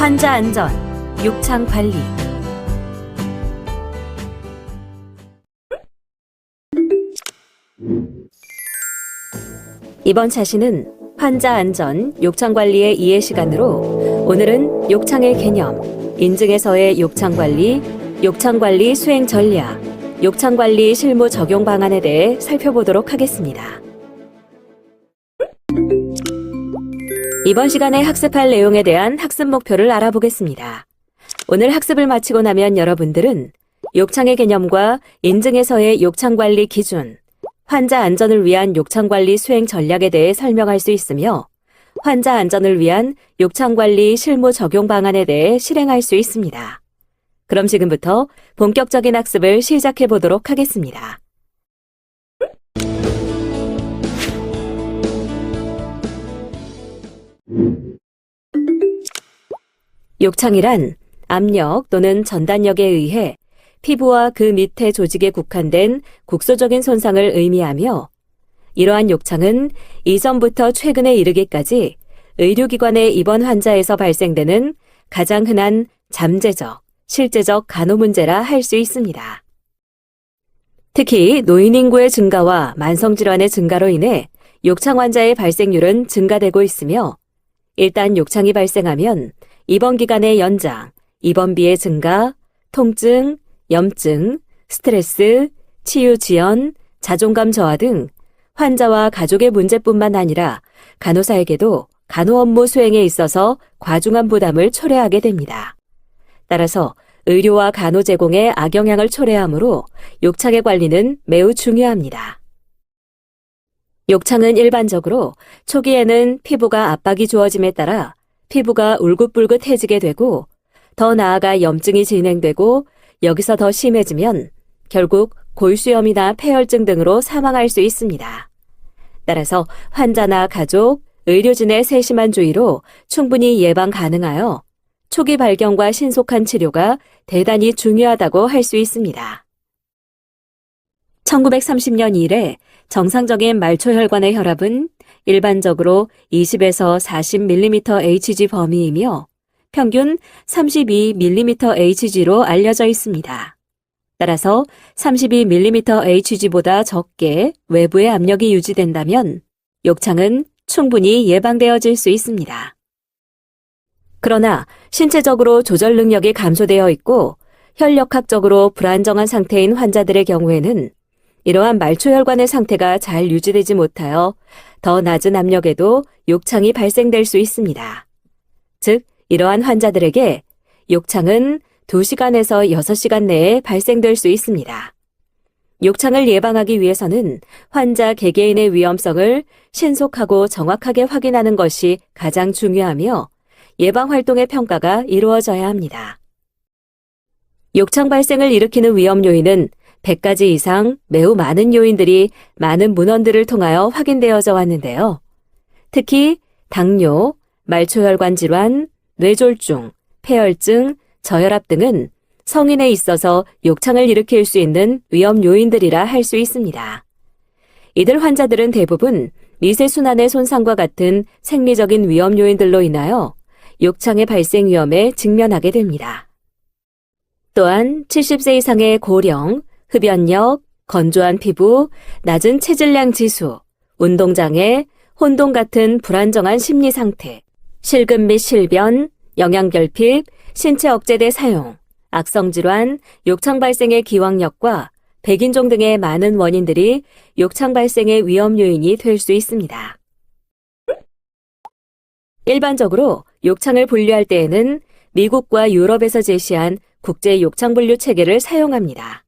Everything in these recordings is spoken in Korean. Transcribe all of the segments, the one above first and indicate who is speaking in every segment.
Speaker 1: 환자 안전, 욕창 관리. 이번 차시는 환자 안전, 욕창 관리의 이해 시간으로 오늘은 욕창의 개념, 인증에서의 욕창 관리 수행 전략, 욕창 관리 실무 적용 방안에 대해 살펴보도록 하겠습니다. 이번 시간에 학습할 내용에 대한 학습 목표를 알아보겠습니다. 오늘 학습을 마치고 나면 여러분들은 욕창의 개념과 인증에서의 욕창 관리 기준, 환자 안전을 위한 욕창 관리 수행 전략에 대해 설명할 수 있으며 환자 안전을 위한 욕창 관리 실무 적용 방안에 대해 실행할 수 있습니다. 그럼 지금부터 본격적인 학습을 시작해 보도록 하겠습니다. 욕창이란 압력 또는 전단력에 의해 피부와 그 밑에 조직에 국한된 국소적인 손상을 의미하며 이러한 욕창은 이전부터 최근에 이르기까지 의료기관의 입원 환자에서 발생되는 가장 흔한 잠재적, 실제적 간호 문제라 할 수 있습니다. 특히 노인 인구의 증가와 만성질환의 증가로 인해 욕창 환자의 발생률은 증가되고 있으며 일단 욕창이 발생하면 입원 기간의 연장, 입원비의 증가, 통증, 염증, 스트레스, 치유 지연, 자존감 저하 등 환자와 가족의 문제뿐만 아니라 간호사에게도 간호 업무 수행에 있어서 과중한 부담을 초래하게 됩니다. 따라서 의료와 간호 제공에 악영향을 초래하므로 욕창의 관리는 매우 중요합니다. 욕창은 일반적으로 초기에는 피부가 압박이 주어짐에 따라 피부가 울긋불긋해지게 되고 더 나아가 염증이 진행되고 여기서 더 심해지면 결국 골수염이나 폐혈증 등으로 사망할 수 있습니다. 따라서 환자나 가족, 의료진의 세심한 주의로 충분히 예방 가능하여 초기 발견과 신속한 치료가 대단히 중요하다고 할 수 있습니다. 1930년 이래 정상적인 말초혈관의 혈압은 일반적으로 20에서 40mm Hg 범위이며 평균 32mm Hg로 알려져 있습니다. 따라서 32mm Hg보다 적게 외부의 압력이 유지된다면 욕창은 충분히 예방되어질 수 있습니다. 그러나 신체적으로 조절 능력이 감소되어 있고 혈력학적으로 불안정한 상태인 환자들의 경우에는 이러한 말초혈관의 상태가 잘 유지되지 못하여 더 낮은 압력에도 욕창이 발생될 수 있습니다. 즉, 이러한 환자들에게 욕창은 2시간에서 6시간 내에 발생될 수 있습니다. 욕창을 예방하기 위해서는 환자 개개인의 위험성을 신속하고 정확하게 확인하는 것이 가장 중요하며 예방활동의 평가가 이루어져야 합니다. 욕창 발생을 일으키는 위험 요인은 100가지 이상 매우 많은 요인들이 많은 문헌들을 통하여 확인되어져 왔는데요. 특히 당뇨, 말초혈관 질환, 뇌졸중, 폐혈증, 저혈압 등은 성인에 있어서 욕창을 일으킬 수 있는 위험 요인들이라 할 수 있습니다. 이들 환자들은 대부분 미세순환의 손상과 같은 생리적인 위험 요인들로 인하여 욕창의 발생 위험에 직면하게 됩니다. 또한 70세 이상의 고령, 흡연력, 건조한 피부, 낮은 체질량 지수, 운동장애, 혼동 같은 불안정한 심리 상태, 실금 및 실변, 영양결핍, 신체 억제제 사용, 악성질환, 욕창 발생의 기왕력과 백인종 등의 많은 원인들이 욕창 발생의 위험 요인이 될 수 있습니다. 일반적으로 욕창을 분류할 때에는 미국과 유럽에서 제시한 국제 욕창 분류 체계를 사용합니다.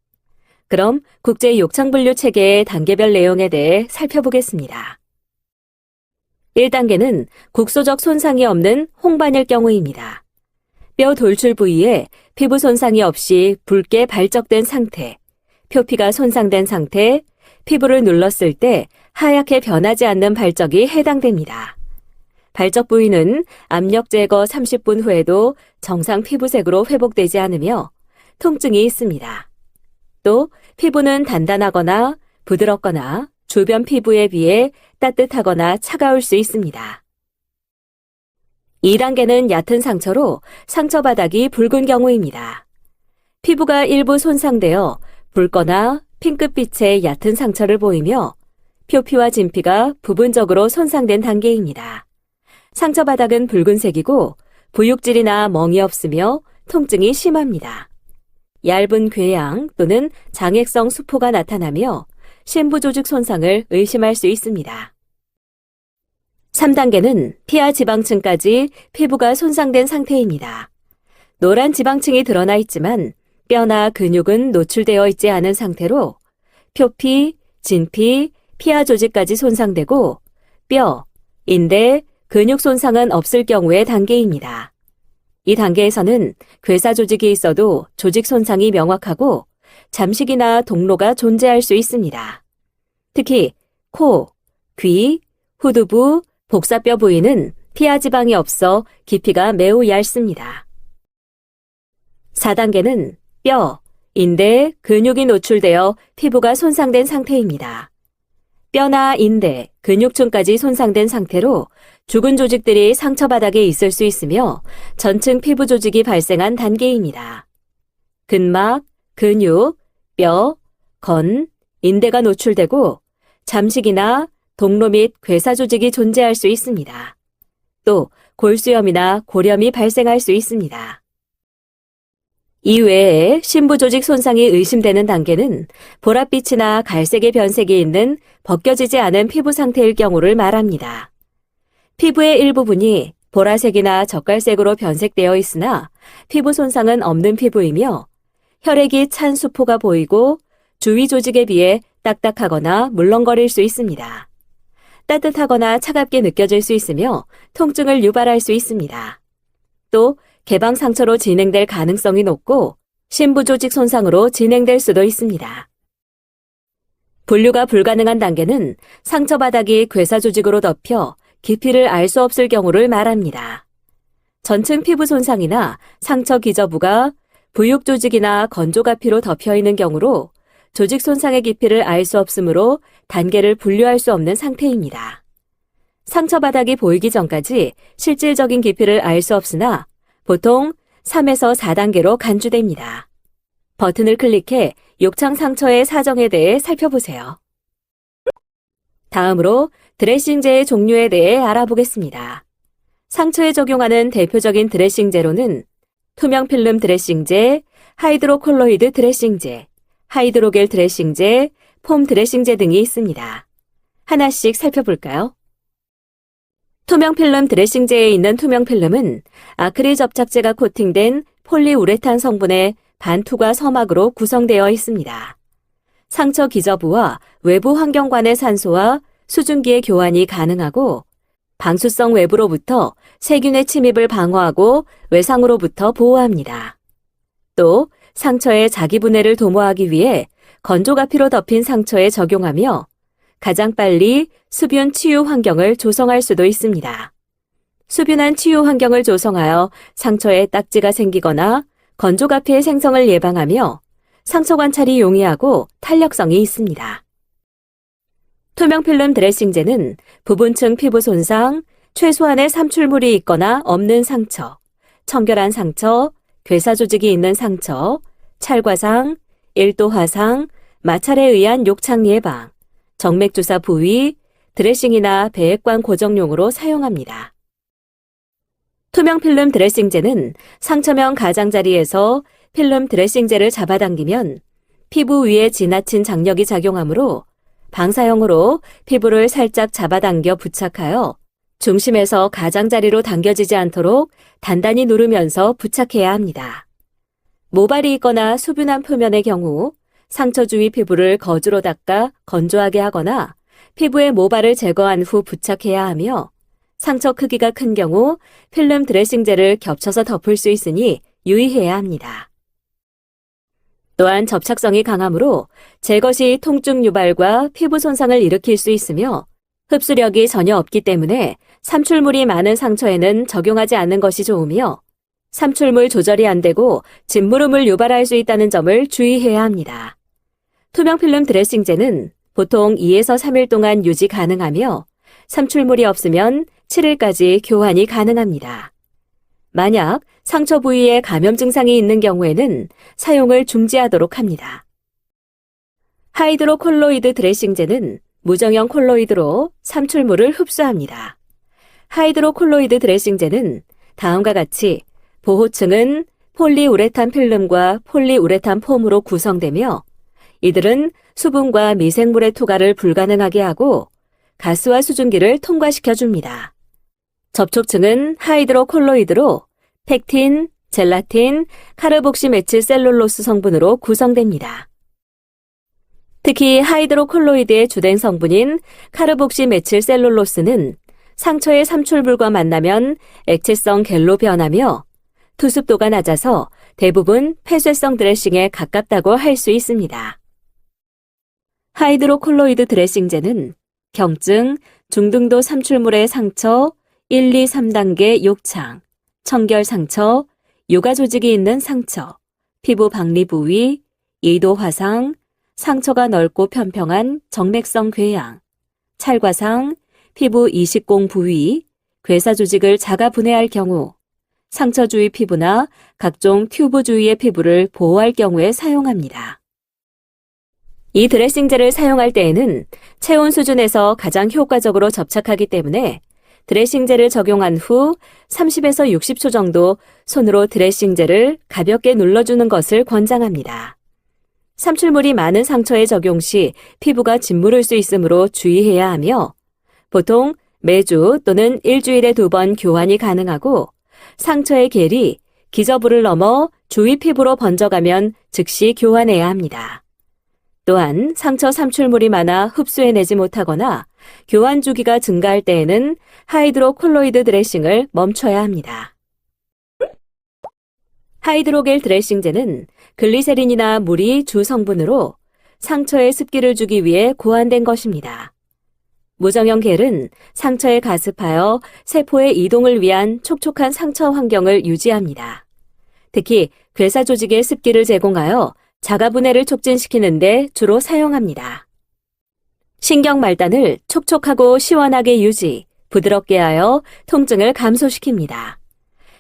Speaker 1: 그럼 국제 욕창 분류 체계의 단계별 내용에 대해 살펴보겠습니다. 1단계는 국소적 손상이 없는 홍반일 경우입니다. 뼈 돌출 부위에 피부 손상이 없이 붉게 발적된 상태, 표피가 손상된 상태, 피부를 눌렀을 때 하얗게 변하지 않는 발적이 해당됩니다. 발적 부위는 압력 제거 30분 후에도 정상 피부색으로 회복되지 않으며 통증이 있습니다. 또 피부는 단단하거나 부드럽거나 주변 피부에 비해 따뜻하거나 차가울 수 있습니다. 2단계는 얕은 상처로 상처 바닥이 붉은 경우입니다. 피부가 일부 손상되어 붉거나 핑크빛의 얕은 상처를 보이며 표피와 진피가 부분적으로 손상된 단계입니다. 상처 바닥은 붉은색이고 부육질이나 멍이 없으며 통증이 심합니다. 얇은 궤양 또는 장액성 수포가 나타나며 심부조직 손상을 의심할 수 있습니다. 3단계는 피하 지방층까지 피부가 손상된 상태입니다. 노란 지방층이 드러나 있지만 뼈나 근육은 노출되어 있지 않은 상태로 표피, 진피, 피하 조직까지 손상되고 뼈, 인대, 근육 손상은 없을 경우의 단계입니다. 이 단계에서는 괴사 조직이 있어도 조직 손상이 명확하고 잠식이나 동로가 존재할 수 있습니다. 특히 코, 귀, 후두부, 복사뼈 부위는 피하 지방이 없어 깊이가 매우 얇습니다. 4단계는 뼈, 인대, 근육이 노출되어 피부가 손상된 상태입니다. 뼈나 인대, 근육층까지 손상된 상태로 죽은 조직들이 상처 바닥에 있을 수 있으며 전층 피부 조직이 발생한 단계입니다. 근막, 근육, 뼈, 건, 인대가 노출되고 잠식이나 동로 및 괴사 조직이 존재할 수 있습니다. 또 골수염이나 고렴이 발생할 수 있습니다. 이외에 심부 조직 손상이 의심되는 단계는 보랏빛이나 갈색의 변색이 있는 벗겨지지 않은 피부 상태일 경우를 말합니다. 피부의 일부분이 보라색이나 젓갈색으로 변색되어 있으나 피부 손상은 없는 피부이며 혈액이 찬 수포가 보이고 주위 조직에 비해 딱딱하거나 물렁거릴 수 있습니다. 따뜻하거나 차갑게 느껴질 수 있으며 통증을 유발할 수 있습니다. 또 개방 상처로 진행될 가능성이 높고 심부 조직 손상으로 진행될 수도 있습니다. 분류가 불가능한 단계는 상처 바닥이 괴사 조직으로 덮여 깊이를 알 수 없을 경우를 말합니다. 전층 피부 손상이나 상처 기저부가 부육 조직이나 건조가피로 덮여 있는 경우로 조직 손상의 깊이를 알 수 없으므로 단계를 분류할 수 없는 상태입니다. 상처 바닥이 보이기 전까지 실질적인 깊이를 알 수 없으나 보통 3에서 4단계로 간주됩니다. 버튼을 클릭해 욕창 상처의 사정에 대해 살펴보세요. 다음으로 드레싱제의 종류에 대해 알아보겠습니다. 상처에 적용하는 대표적인 드레싱제로는 투명 필름 드레싱제, 하이드로콜로이드 드레싱제, 하이드로겔 드레싱제, 폼 드레싱제 등이 있습니다. 하나씩 살펴볼까요? 투명 필름 드레싱제에 있는 투명 필름은 아크릴 접착제가 코팅된 폴리우레탄 성분의 반투과 서막으로 구성되어 있습니다. 상처 기저부와 외부 환경관의 산소와 수증기의 교환이 가능하고 방수성 외부로부터 세균의 침입을 방어하고 외상으로부터 보호합니다. 또 상처의 자기분해를 도모하기 위해 건조가피로 덮인 상처에 적용하며 가장 빨리 수분 치유 환경을 조성할 수도 있습니다. 수분한 치유 환경을 조성하여 상처에 딱지가 생기거나 건조가피의 생성을 예방하며 상처 관찰이 용이하고 탄력성이 있습니다. 투명 필름 드레싱제는 부분층 피부 손상, 최소한의 삼출물이 있거나 없는 상처, 청결한 상처, 괴사 조직이 있는 상처, 찰과상, 1도 화상, 마찰에 의한 욕창 예방, 정맥주사 부위, 드레싱이나 배액관 고정용으로 사용합니다. 투명 필름 드레싱제는 상처면 가장자리에서 필름 드레싱제를 잡아당기면 피부 위에 지나친 장력이 작용하므로 방사형으로 피부를 살짝 잡아당겨 부착하여 중심에서 가장자리로 당겨지지 않도록 단단히 누르면서 부착해야 합니다. 모발이 있거나 수분한 표면의 경우 상처 주위 피부를 거즈로 닦아 건조하게 하거나 피부의 모발을 제거한 후 부착해야 하며 상처 크기가 큰 경우 필름 드레싱제를 겹쳐서 덮을 수 있으니 유의해야 합니다. 또한 접착성이 강하므로 제거 시 통증 유발과 피부 손상을 일으킬 수 있으며 흡수력이 전혀 없기 때문에 삼출물이 많은 상처에는 적용하지 않는 것이 좋으며 삼출물 조절이 안 되고 진무름을 유발할 수 있다는 점을 주의해야 합니다. 투명 필름 드레싱제는 보통 2에서 3일 동안 유지 가능하며 삼출물이 없으면 7일까지 교환이 가능합니다. 만약 상처 부위에 감염 증상이 있는 경우에는 사용을 중지하도록 합니다. 하이드로콜로이드 드레싱제는 무정형 콜로이드로 삼출물을 흡수합니다. 하이드로콜로이드 드레싱제는 다음과 같이 보호층은 폴리우레탄 필름과 폴리우레탄 폼으로 구성되며 이들은 수분과 미생물의 투과를 불가능하게 하고 가스와 수증기를 통과시켜 줍니다. 접촉층은 하이드로콜로이드로 펙틴, 젤라틴, 카르복시메틸셀룰로스 성분으로 구성됩니다. 특히 하이드로콜로이드의 주된 성분인 카르복시메틸셀룰로스는 상처의 삼출물과 만나면 액체성 겔로 변하며 투습도가 낮아서 대부분 폐쇄성 드레싱에 가깝다고 할 수 있습니다. 하이드로콜로이드 드레싱제는 경증, 중등도 삼출물의 상처, 1, 2, 3단계 욕창, 청결 상처, 요가 조직이 있는 상처, 피부 박리 부위, 2도 화상, 상처가 넓고 편평한 정맥성 궤양, 찰과상, 피부 이식공 부위, 괴사 조직을 자가 분해할 경우, 상처 주위 피부나 각종 튜브 주위의 피부를 보호할 경우에 사용합니다. 이 드레싱제를 사용할 때에는 체온 수준에서 가장 효과적으로 접착하기 때문에 드레싱제를 적용한 후 30에서 60초 정도 손으로 드레싱제를 가볍게 눌러주는 것을 권장합니다. 삼출물이 많은 상처에 적용 시 피부가 짓무를 수 있으므로 주의해야 하며 보통 매주 또는 일주일에 2번 교환이 가능하고 상처의 겔이 기저부를 넘어 주위 피부로 번져가면 즉시 교환해야 합니다. 또한 상처 삼출물이 많아 흡수해내지 못하거나 교환 주기가 증가할 때에는 하이드로콜로이드 드레싱을 멈춰야 합니다. 하이드로겔 드레싱제는 글리세린이나 물이 주 성분으로 상처에 습기를 주기 위해 고안된 것입니다. 무정형 겔은 상처에 가습하여 세포의 이동을 위한 촉촉한 상처 환경을 유지합니다. 특히 괴사 조직에 습기를 제공하여 자가 분해를 촉진시키는 데 주로 사용합니다. 신경 말단을 촉촉하고 시원하게 유지, 부드럽게 하여 통증을 감소시킵니다.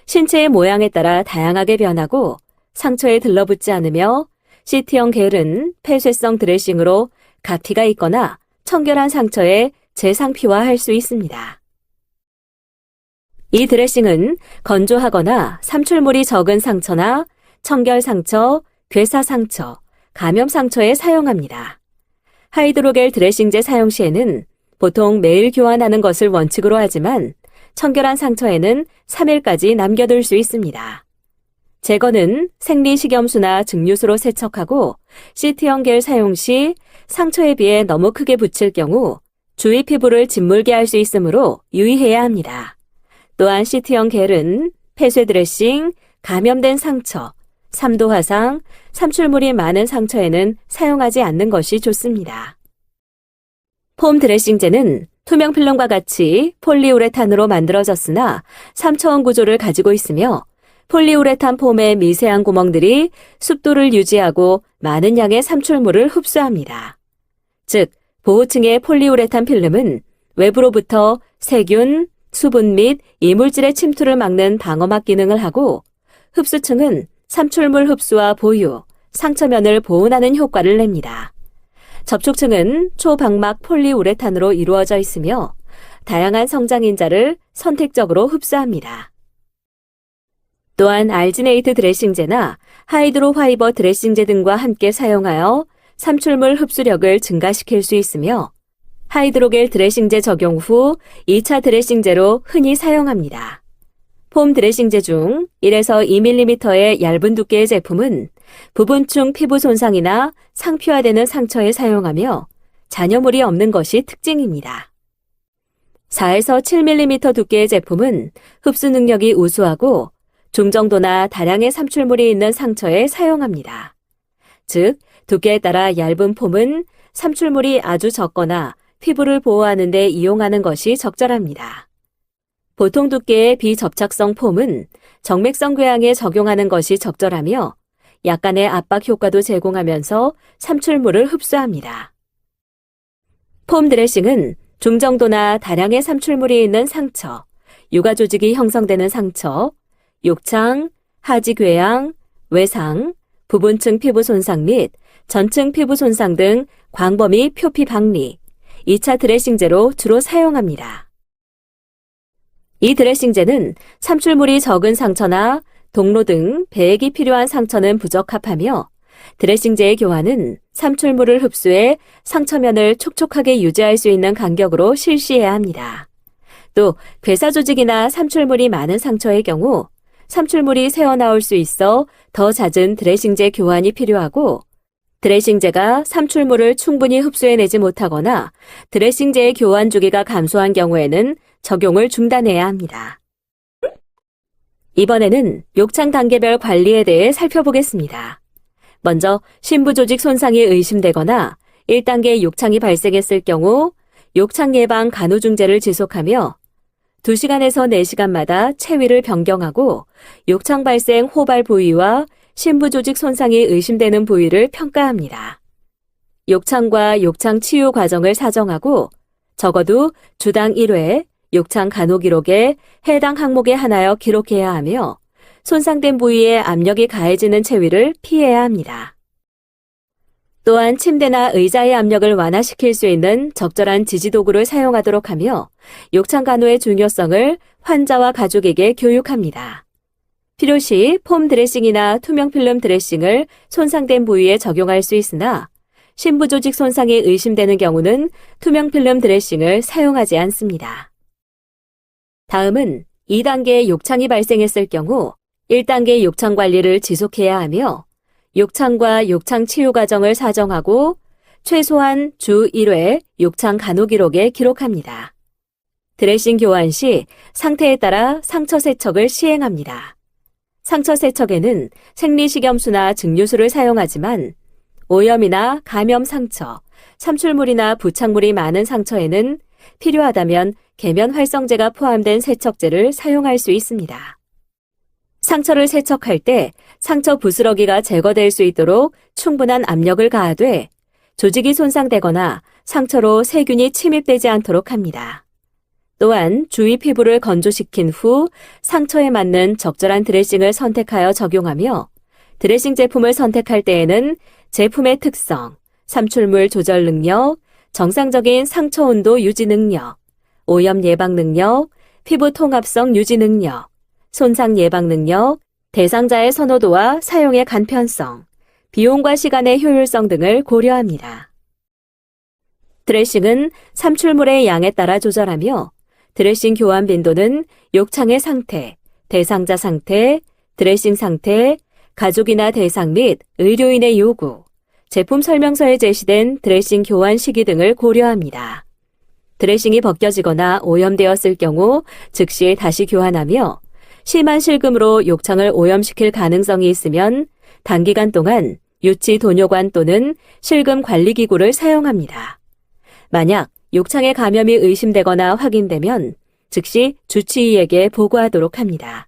Speaker 1: 신체의 모양에 따라 다양하게 변하고 상처에 들러붙지 않으며 C형 겔은 폐쇄성 드레싱으로 가피가 있거나 청결한 상처에 재상피화할 수 있습니다. 이 드레싱은 건조하거나 삼출물이 적은 상처나 청결 상처, 괴사 상처, 감염 상처에 사용합니다. 하이드로겔 드레싱제 사용 시에는 보통 매일 교환하는 것을 원칙으로 하지만 청결한 상처에는 3일까지 남겨둘 수 있습니다. 제거는 생리식염수나 증류수로 세척하고 C형 겔 사용 시 상처에 비해 너무 크게 붙일 경우 주위 피부를 짓물게 할 수 있으므로 유의해야 합니다. 또한 C형 겔은 폐쇄 드레싱, 감염된 상처, 3도 화상, 삼출물이 많은 상처에는 사용하지 않는 것이 좋습니다. 폼 드레싱제는 투명 필름과 같이 폴리우레탄으로 만들어졌으나 3차원 구조를 가지고 있으며 폴리우레탄 폼의 미세한 구멍들이 습도를 유지하고 많은 양의 삼출물을 흡수합니다. 즉, 보호층의 폴리우레탄 필름은 외부로부터 세균, 수분 및 이물질의 침투를 막는 방어막 기능을 하고 흡수층은 삼출물 흡수와 보유, 상처면을 보온하는 효과를 냅니다. 접촉층은 초방막 폴리우레탄으로 이루어져 있으며 다양한 성장인자를 선택적으로 흡수합니다. 또한 알지네이트 드레싱제나 하이드로 화이버 드레싱제 등과 함께 사용하여 삼출물 흡수력을 증가시킬 수 있으며 하이드로겔 드레싱제 적용 후 2차 드레싱제로 흔히 사용합니다. 폼 드레싱제 중 1에서 2mm의 얇은 두께의 제품은 부분충 피부 손상이나 상피화되는 상처에 사용하며 잔여물이 없는 것이 특징입니다. 4에서 7mm 두께의 제품은 흡수 능력이 우수하고 중정도나 다량의 삼출물이 있는 상처에 사용합니다. 즉, 두께에 따라 얇은 폼은 삼출물이 아주 적거나 피부를 보호하는 데 이용하는 것이 적절합니다. 보통 두께의 비접착성 폼은 정맥성 궤양에 적용하는 것이 적절하며 약간의 압박 효과도 제공하면서 삼출물을 흡수합니다. 폼 드레싱은 중정도나 다량의 삼출물이 있는 상처, 유가 조직이 형성되는 상처, 욕창, 하지궤양, 외상, 부분층 피부 손상 및 전층 피부 손상 등 광범위 표피 박리, 2차 드레싱제로 주로 사용합니다. 이 드레싱제는 삼출물이 적은 상처나 동로 등 배액이 필요한 상처는 부적합하며 드레싱제의 교환은 삼출물을 흡수해 상처면을 촉촉하게 유지할 수 있는 간격으로 실시해야 합니다. 또 괴사 조직이나 삼출물이 많은 상처의 경우 삼출물이 새어나올 수 있어 더 잦은 드레싱제 교환이 필요하고 드레싱제가 삼출물을 충분히 흡수해내지 못하거나 드레싱제의 교환 주기가 감소한 경우에는 적용을 중단해야 합니다. 이번에는 욕창 단계별 관리에 대해 살펴보겠습니다. 먼저 심부 조직 손상이 의심되거나 1단계 욕창이 발생했을 경우 욕창 예방 간호중재를 지속하며 2시간에서 4시간마다 체위를 변경하고 욕창 발생 호발 부위와 심부 조직 손상이 의심되는 부위를 평가합니다. 욕창과 욕창 치유 과정을 사정하고 적어도 주당 1회 욕창 간호 기록에 해당 항목에 하나여 기록해야 하며 손상된 부위에 압력이 가해지는 체위를 피해야 합니다. 또한 침대나 의자의 압력을 완화시킬 수 있는 적절한 지지도구를 사용하도록 하며 욕창 간호의 중요성을 환자와 가족에게 교육합니다. 필요시 폼 드레싱이나 투명 필름 드레싱을 손상된 부위에 적용할 수 있으나 심부 조직 손상이 의심되는 경우는 투명 필름 드레싱을 사용하지 않습니다. 다음은 2단계 욕창이 발생했을 경우 1단계 욕창 관리를 지속해야 하며 욕창과 욕창 치유 과정을 사정하고 최소한 주 1회 욕창 간호 기록에 기록합니다. 드레싱 교환 시 상태에 따라 상처 세척을 시행합니다. 상처 세척에는 생리식염수나 증류수를 사용하지만 오염이나 감염 상처, 삼출물이나 부착물이 많은 상처에는 필요하다면 계면 활성제가 포함된 세척제를 사용할 수 있습니다. 상처를 세척할 때 상처 부스러기가 제거될 수 있도록 충분한 압력을 가하되 조직이 손상되거나 상처로 세균이 침입되지 않도록 합니다. 또한 주위 피부를 건조시킨 후 상처에 맞는 적절한 드레싱을 선택하여 적용하며 드레싱 제품을 선택할 때에는 제품의 특성, 삼출물 조절 능력, 정상적인 상처 온도 유지 능력, 오염 예방 능력, 피부 통합성 유지 능력, 손상 예방 능력, 대상자의 선호도와 사용의 간편성, 비용과 시간의 효율성 등을 고려합니다. 드레싱은 삼출물의 양에 따라 조절하며 드레싱 교환 빈도는 욕창의 상태, 대상자 상태, 드레싱 상태, 가족이나 대상 및 의료인의 요구, 제품 설명서에 제시된 드레싱 교환 시기 등을 고려합니다. 드레싱이 벗겨지거나 오염되었을 경우 즉시 다시 교환하며 심한 실금으로 욕창을 오염시킬 가능성이 있으면 단기간 동안 유치 도뇨관 또는 실금 관리기구를 사용합니다. 만약 욕창에 감염이 의심되거나 확인되면 즉시 주치의에게 보고하도록 합니다.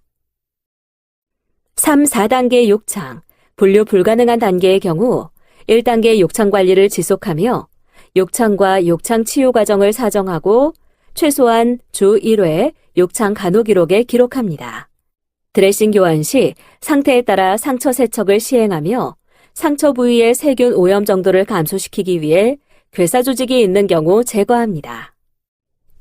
Speaker 1: 3, 4단계 욕창, 분류 불가능한 단계의 경우 1단계 욕창 관리를 지속하며 욕창과 욕창 치유 과정을 사정하고 최소한 주 1회 욕창 간호 기록에 기록합니다. 드레싱 교환 시 상태에 따라 상처 세척을 시행하며 상처 부위의 세균 오염 정도를 감소시키기 위해 괴사 조직이 있는 경우 제거합니다.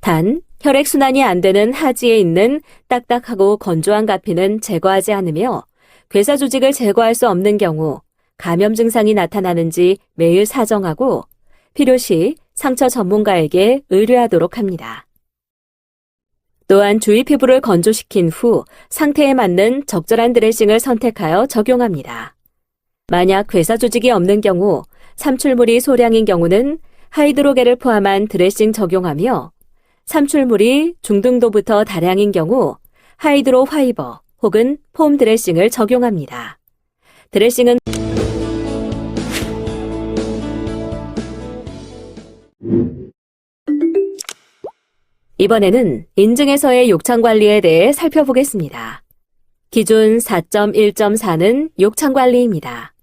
Speaker 1: 단, 혈액순환이 안 되는 하지에 있는 딱딱하고 건조한 가피는 제거하지 않으며 괴사 조직을 제거할 수 없는 경우 감염 증상이 나타나는지 매일 사정하고 필요시 상처 전문가에게 의뢰하도록 합니다. 또한 주위 피부를 건조시킨 후 상태에 맞는 적절한 드레싱을 선택하여 적용합니다. 만약 괴사 조직이 없는 경우 삼출물이 소량인 경우는 하이드로겔을 포함한 드레싱 적용하며 삼출물이 중등도부터 다량인 경우 하이드로 화이버 혹은 폼 드레싱을 적용합니다. 드레싱은 이번에는 인증에서의 욕창 관리에 대해 살펴보겠습니다. 기준 4.1.4는 욕창 관리입니다.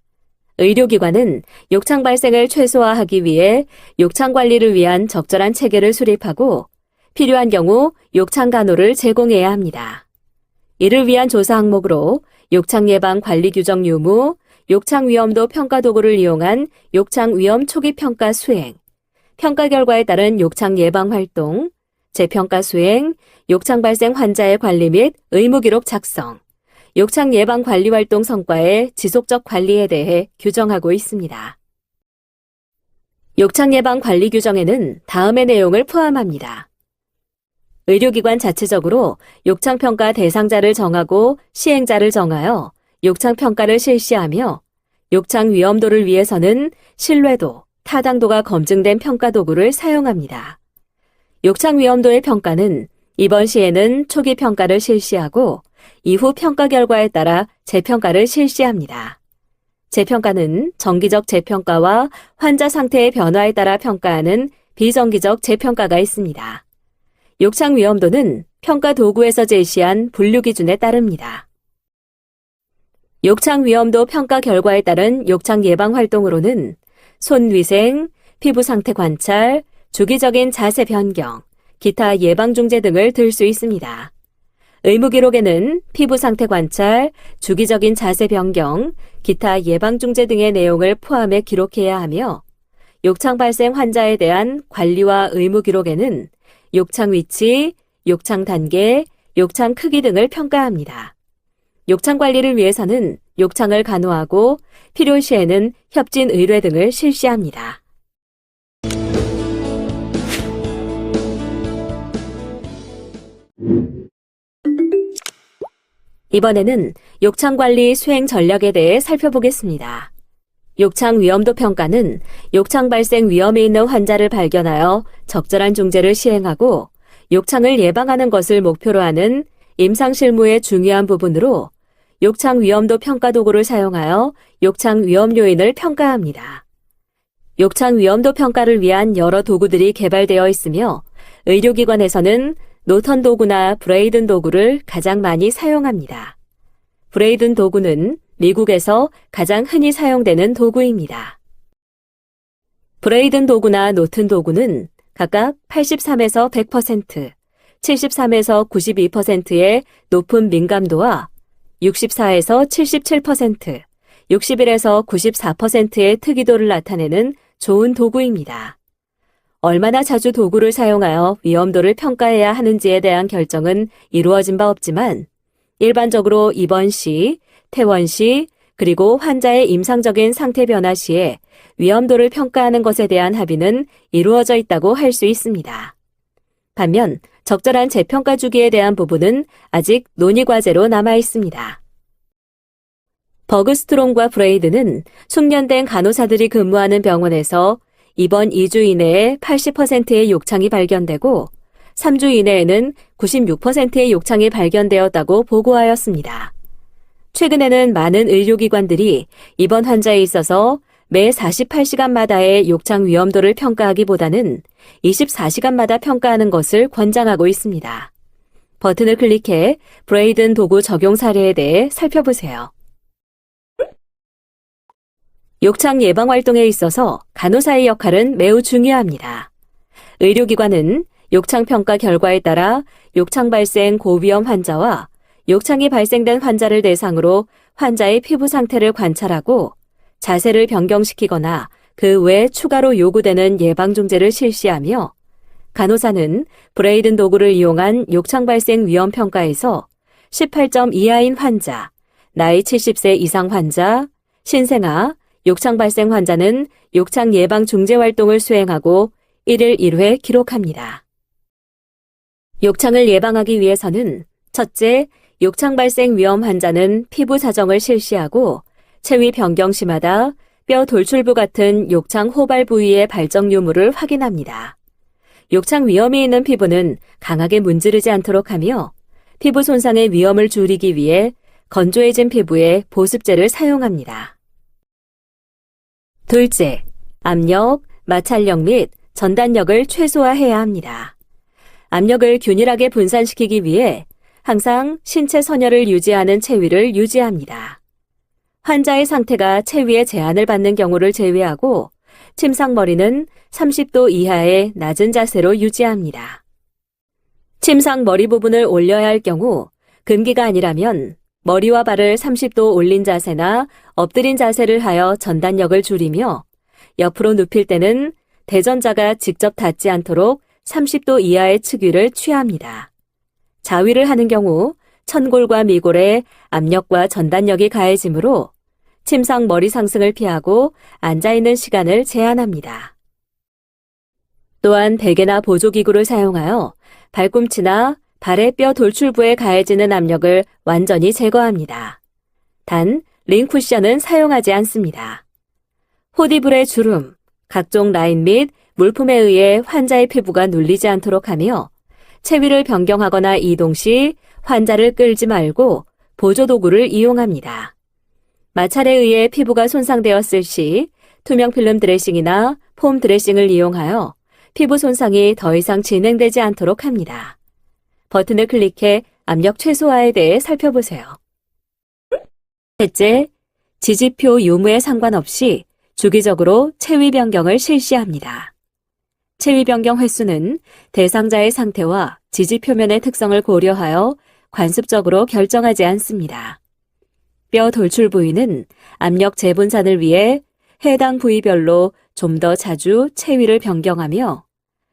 Speaker 1: 의료기관은 욕창 발생을 최소화하기 위해 욕창 관리를 위한 적절한 체계를 수립하고 필요한 경우 욕창 간호를 제공해야 합니다. 이를 위한 조사 항목으로 욕창 예방 관리 규정 유무, 욕창 위험도 평가 도구를 이용한 욕창 위험 초기 평가 수행, 평가 결과에 따른 욕창 예방 활동, 재평가 수행, 욕창 발생 환자의 관리 및 의무 기록 작성, 욕창 예방 관리 활동 성과의 지속적 관리에 대해 규정하고 있습니다. 욕창 예방 관리 규정에는 다음의 내용을 포함합니다. 의료기관 자체적으로 욕창평가 대상자를 정하고 시행자를 정하여 욕창평가를 실시하며 욕창 위험도를 위해서는 신뢰도, 타당도가 검증된 평가 도구를 사용합니다. 욕창 위험도의 평가는 이번 시에는 초기 평가를 실시하고 이후 평가 결과에 따라 재평가를 실시합니다. 재평가는 정기적 재평가와 환자 상태의 변화에 따라 평가하는 비정기적 재평가가 있습니다. 욕창 위험도는 평가 도구에서 제시한 분류 기준에 따릅니다. 욕창 위험도 평가 결과에 따른 욕창 예방 활동으로는 손 위생, 피부 상태 관찰, 주기적인 자세 변경, 기타 예방 중재 등을 들 수 있습니다. 의무 기록에는 피부 상태 관찰, 주기적인 자세 변경, 기타 예방 중재 등의 내용을 포함해 기록해야 하며 욕창 발생 환자에 대한 관리와 의무 기록에는 욕창 위치, 욕창 단계, 욕창 크기 등을 평가합니다. 욕창 관리를 위해서는 욕창을 간호하고 필요시에는 협진 의뢰 등을 실시합니다. 이번에는 욕창 관리 수행 전략에 대해 살펴보겠습니다. 욕창 위험도 평가는 욕창 발생 위험이 있는 환자를 발견하여 적절한 중재를 시행하고 욕창을 예방하는 것을 목표로 하는 임상 실무의 중요한 부분으로 욕창 위험도 평가 도구를 사용하여 욕창 위험 요인을 평가합니다. 욕창 위험도 평가를 위한 여러 도구들이 개발되어 있으며 의료기관에서는 노턴 도구나 브레이든 도구를 가장 많이 사용합니다. 브레이든 도구는 미국에서 가장 흔히 사용되는 도구입니다. 브레이든 도구나 노튼 도구는 각각 83에서 100%, 73에서 92%의 높은 민감도와 64에서 77%, 61에서 94%의 특이도를 나타내는 좋은 도구입니다. 얼마나 자주 도구를 사용하여 위험도를 평가해야 하는지에 대한 결정은 이루어진 바 없지만 일반적으로 입원 시, 퇴원 시, 그리고 환자의 임상적인 상태 변화 시에 위험도를 평가하는 것에 대한 합의는 이루어져 있다고 할 수 있습니다. 반면 적절한 재평가 주기에 대한 부분은 아직 논의 과제로 남아 있습니다. 버그스트롬과 브레이드는 숙련된 간호사들이 근무하는 병원에서 이번 2주 이내에 80%의 욕창이 발견되고 3주 이내에는 96%의 욕창이 발견되었다고 보고하였습니다. 최근에는 많은 의료기관들이 입원 환자에 있어서 매 48시간마다의 욕창 위험도를 평가하기보다는 24시간마다 평가하는 것을 권장하고 있습니다. 버튼을 클릭해 브레이든 도구 적용 사례에 대해 살펴보세요. 욕창 예방 활동에 있어서 간호사의 역할은 매우 중요합니다. 의료기관은 욕창 평가 결과에 따라 욕창 발생 고위험 환자와 욕창이 발생된 환자를 대상으로 환자의 피부 상태를 관찰하고 자세를 변경시키거나 그 외 추가로 요구되는 예방 중재를 실시하며 간호사는 브레이든 도구를 이용한 욕창 발생 위험 평가에서 18점 이하인 환자, 나이 70세 이상 환자, 신생아, 욕창 발생 환자는 욕창 예방 중재 활동을 수행하고 1일 1회 기록합니다. 욕창을 예방하기 위해서는 첫째, 욕창 발생 위험 환자는 피부 자정을 실시하고 체위 변경 시마다 뼈 돌출부 같은 욕창 호발 부위의 발정 유무를 확인합니다. 욕창 위험이 있는 피부는 강하게 문지르지 않도록 하며 피부 손상의 위험을 줄이기 위해 건조해진 피부에 보습제를 사용합니다. 둘째, 압력, 마찰력 및 전단력을 최소화해야 합니다. 압력을 균일하게 분산시키기 위해 항상 신체 선열을 유지하는 체위를 유지합니다. 환자의 상태가 체위에 제한을 받는 경우를 제외하고 침상머리는 30도 이하의 낮은 자세로 유지합니다. 침상 머리 부분을 올려야 할 경우 금기가 아니라면 머리와 발을 30도 올린 자세나 엎드린 자세를 하여 전단력을 줄이며 옆으로 눕힐 때는 대전자가 직접 닿지 않도록 30도 이하의 측위를 취합니다. 자위를 하는 경우 천골과 미골에 압력과 전단력이 가해지므로 침상 머리 상승을 피하고 앉아있는 시간을 제한합니다. 또한 베개나 보조기구를 사용하여 발꿈치나 발의 뼈 돌출부에 가해지는 압력을 완전히 제거합니다. 단, 링쿠션은 사용하지 않습니다. 호디블의 주름, 각종 라인 및 물품에 의해 환자의 피부가 눌리지 않도록 하며 체위를 변경하거나 이동 시 환자를 끌지 말고 보조도구를 이용합니다. 마찰에 의해 피부가 손상되었을 시 투명 필름 드레싱이나 폼 드레싱을 이용하여 피부 손상이 더 이상 진행되지 않도록 합니다. 버튼을 클릭해 압력 최소화에 대해 살펴보세요. 셋째, 지지표 유무에 상관없이 주기적으로 체위 변경을 실시합니다. 체위 변경 횟수는 대상자의 상태와 지지 표면의 특성을 고려하여 관습적으로 결정하지 않습니다. 뼈 돌출 부위는 압력 재분산을 위해 해당 부위별로 좀 더 자주 체위를 변경하며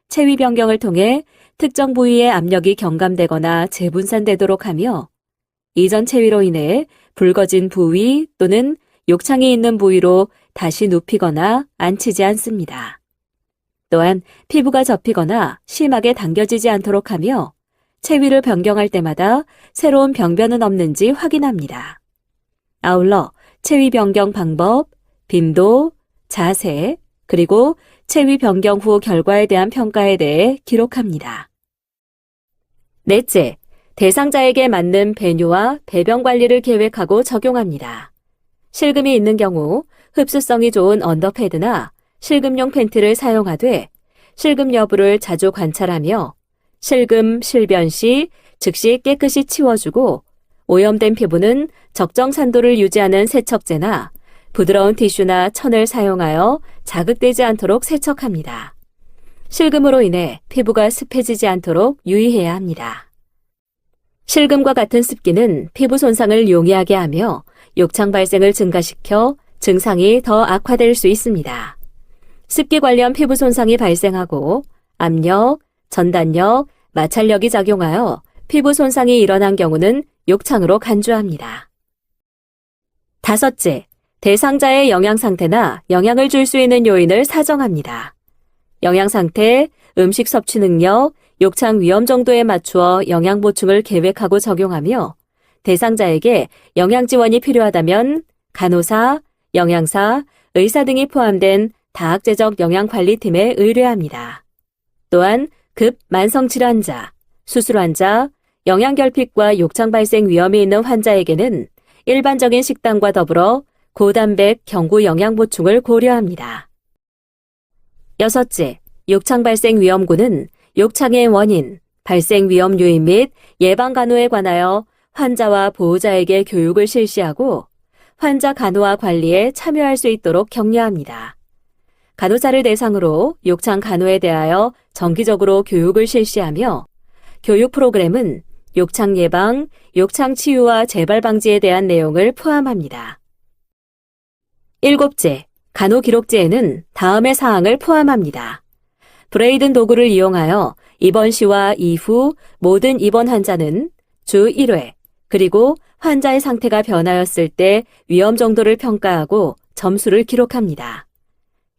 Speaker 1: 체위 변경을 통해 특정 부위의 압력이 경감되거나 재분산되도록 하며 이전 체위로 인해 붉어진 부위 또는 욕창이 있는 부위로 다시 눕히거나 앉히지 않습니다. 또한 피부가 접히거나 심하게 당겨지지 않도록 하며 체위를 변경할 때마다 새로운 병변은 없는지 확인합니다. 아울러 체위 변경 방법, 빈도, 자세, 그리고 체위 변경 후 결과에 대한 평가에 대해 기록합니다. 넷째, 대상자에게 맞는 배뇨와 배변 관리를 계획하고 적용합니다. 실금이 있는 경우 흡수성이 좋은 언더패드나 실금용 팬티를 사용하되 실금 여부를 자주 관찰하며 실금, 실변 시 즉시 깨끗이 치워주고 오염된 피부는 적정 산도를 유지하는 세척제나 부드러운 티슈나 천을 사용하여 자극되지 않도록 세척합니다. 실금으로 인해 피부가 습해지지 않도록 유의해야 합니다. 실금과 같은 습기는 피부 손상을 용이하게 하며 욕창 발생을 증가시켜 증상이 더 악화될 수 있습니다. 습기 관련 피부 손상이 발생하고 압력, 전단력, 마찰력이 작용하여 피부 손상이 일어난 경우는 욕창으로 간주합니다. 다섯째, 대상자의 영양 상태나 영향을 줄 수 있는 요인을 사정합니다. 영양 상태, 음식 섭취 능력, 욕창 위험 정도에 맞추어 영양 보충을 계획하고 적용하며 대상자에게 영양 지원이 필요하다면 간호사, 영양사, 의사 등이 포함된 다학제적 영양관리팀에 의뢰합니다. 또한 급 만성질환자, 수술 환자, 영양결핍과 욕창 발생 위험이 있는 환자에게는 일반적인 식단과 더불어 고단백 경구 영양 보충을 고려합니다. 여섯째, 욕창 발생 위험군은 욕창의 원인, 발생 위험 요인 및 예방 간호에 관하여 환자와 보호자에게 교육을 실시하고 환자 간호와 관리에 참여할 수 있도록 격려합니다. 간호사를 대상으로 욕창 간호에 대하여 정기적으로 교육을 실시하며 교육 프로그램은 욕창 예방, 욕창 치유와 재발 방지에 대한 내용을 포함합니다. 일곱째, 간호 기록지에는 다음의 사항을 포함합니다. 브레이든 도구를 이용하여 입원 시와 이후 모든 입원 환자는 주 1회, 그리고 환자의 상태가 변하였을 때 위험 정도를 평가하고 점수를 기록합니다.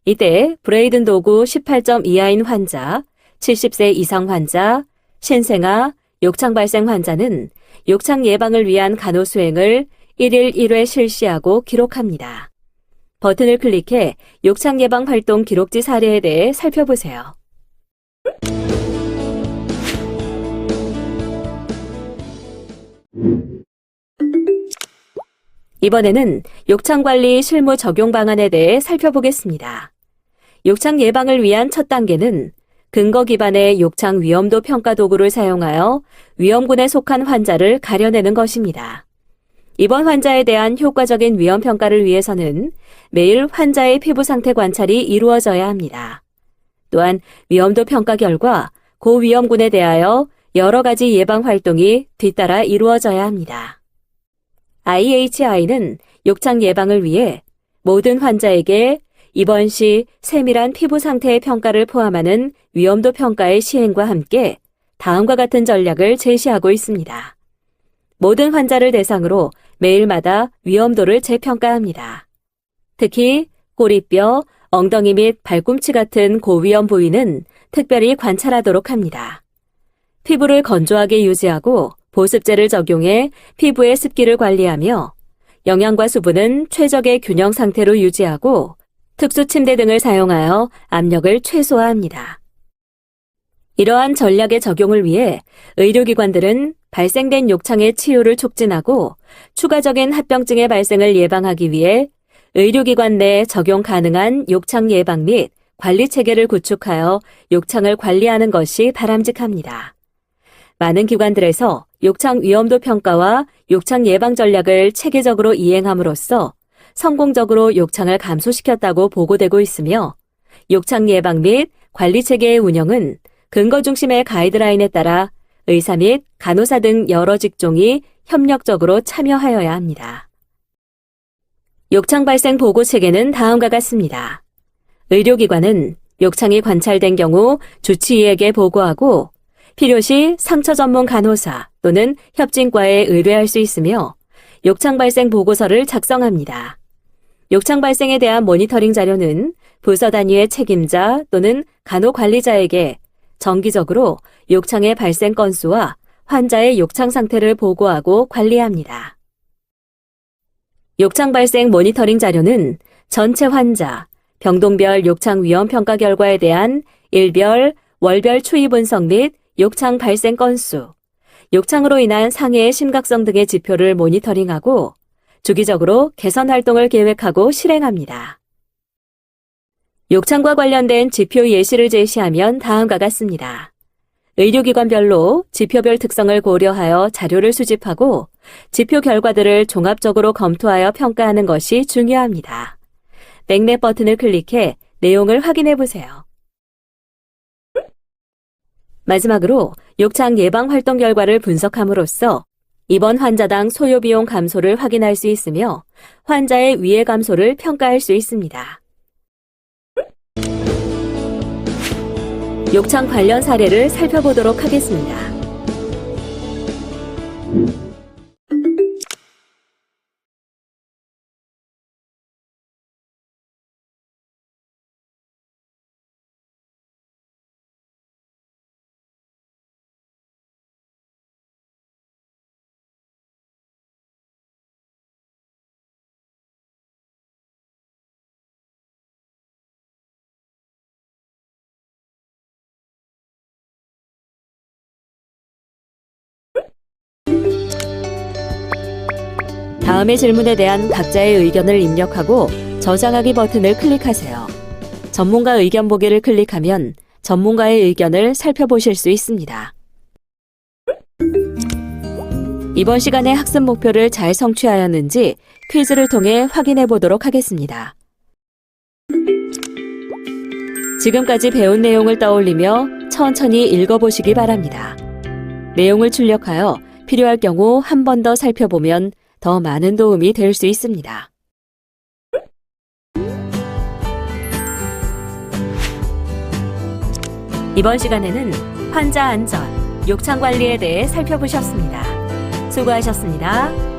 Speaker 1: 이때 브레이든 도구 18점 이하인 환자, 70세 이상 환자, 신생아, 욕창 발생 환자는 욕창 예방을 위한 간호 수행을 1일 1회 실시하고 기록합니다. 버튼을 클릭해 욕창 예방 활동 기록지 사례에 대해 살펴보세요. 이번에는 욕창 관리 실무 적용 방안에 대해 살펴보겠습니다. 욕창 예방을 위한 첫 단계는 근거 기반의 욕창 위험도 평가 도구를 사용하여 위험군에 속한 환자를 가려내는 것입니다. 입원 환자에 대한 효과적인 위험 평가를 위해서는 매일 환자의 피부 상태 관찰이 이루어져야 합니다. 또한 위험도 평가 결과 고위험군에 대하여 여러 가지 예방 활동이 뒤따라 이루어져야 합니다. IHI는 욕창 예방을 위해 모든 환자에게 입원 시 세밀한 피부 상태의 평가를 포함하는 위험도 평가의 시행과 함께 다음과 같은 전략을 제시하고 있습니다. 모든 환자를 대상으로 매일마다 위험도를 재평가합니다. 특히 꼬리뼈, 엉덩이 및 발꿈치 같은 고위험 부위는 특별히 관찰하도록 합니다. 피부를 건조하게 유지하고 보습제를 적용해 피부의 습기를 관리하며 영양과 수분은 최적의 균형 상태로 유지하고 특수 침대 등을 사용하여 압력을 최소화합니다. 이러한 전략의 적용을 위해 의료기관들은 발생된 욕창의 치유를 촉진하고 추가적인 합병증의 발생을 예방하기 위해 의료기관 내 적용 가능한 욕창 예방 및 관리 체계를 구축하여 욕창을 관리하는 것이 바람직합니다. 많은 기관들에서 욕창 위험도 평가와 욕창 예방 전략을 체계적으로 이행함으로써 성공적으로 욕창을 감소시켰다고 보고되고 있으며 욕창 예방 및 관리 체계의 운영은 근거 중심의 가이드라인에 따라 의사 및 간호사 등 여러 직종이 협력적으로 참여하여야 합니다. 욕창 발생 보고 체계는 다음과 같습니다. 의료기관은 욕창이 관찰된 경우 주치의에게 보고하고 필요시 상처 전문 간호사 또는 협진과에 의뢰할 수 있으며 욕창 발생 보고서를 작성합니다. 욕창 발생에 대한 모니터링 자료는 부서 단위의 책임자 또는 간호관리자에게 정기적으로 욕창의 발생 건수와 환자의 욕창 상태를 보고하고 관리합니다. 욕창 발생 모니터링 자료는 전체 환자, 병동별 욕창 위험 평가 결과에 대한 일별, 월별 추이 분석 및 욕창 발생 건수, 욕창으로 인한 상해의 심각성 등의 지표를 모니터링하고 주기적으로 개선 활동을 계획하고 실행합니다. 욕창과 관련된 지표 예시를 제시하면 다음과 같습니다. 의료기관별로 지표별 특성을 고려하여 자료를 수집하고 지표 결과들을 종합적으로 검토하여 평가하는 것이 중요합니다. 백랩 버튼을 클릭해 내용을 확인해 보세요. 마지막으로 욕창 예방 활동 결과를 분석함으로써 입원 환자당 소요 비용 감소를 확인할 수 있으며 환자의 위해 감소를 평가할 수 있습니다. 욕창 관련 사례를 살펴보도록 하겠습니다. 다음의 질문에 대한 각자의 의견을 입력하고 저장하기 버튼을 클릭하세요. 전문가 의견 보기를 클릭하면 전문가의 의견을 살펴보실 수 있습니다. 이번 시간의 학습 목표를 잘 성취하였는지 퀴즈를 통해 확인해 보도록 하겠습니다. 지금까지 배운 내용을 떠올리며 천천히 읽어보시기 바랍니다. 내용을 출력하여 필요할 경우 한 번 더 살펴보면 더 많은 도움이 될 수 있습니다. 이번 시간에는 환자 안전, 욕창 관리에 대해 살펴보셨습니다. 수고하셨습니다.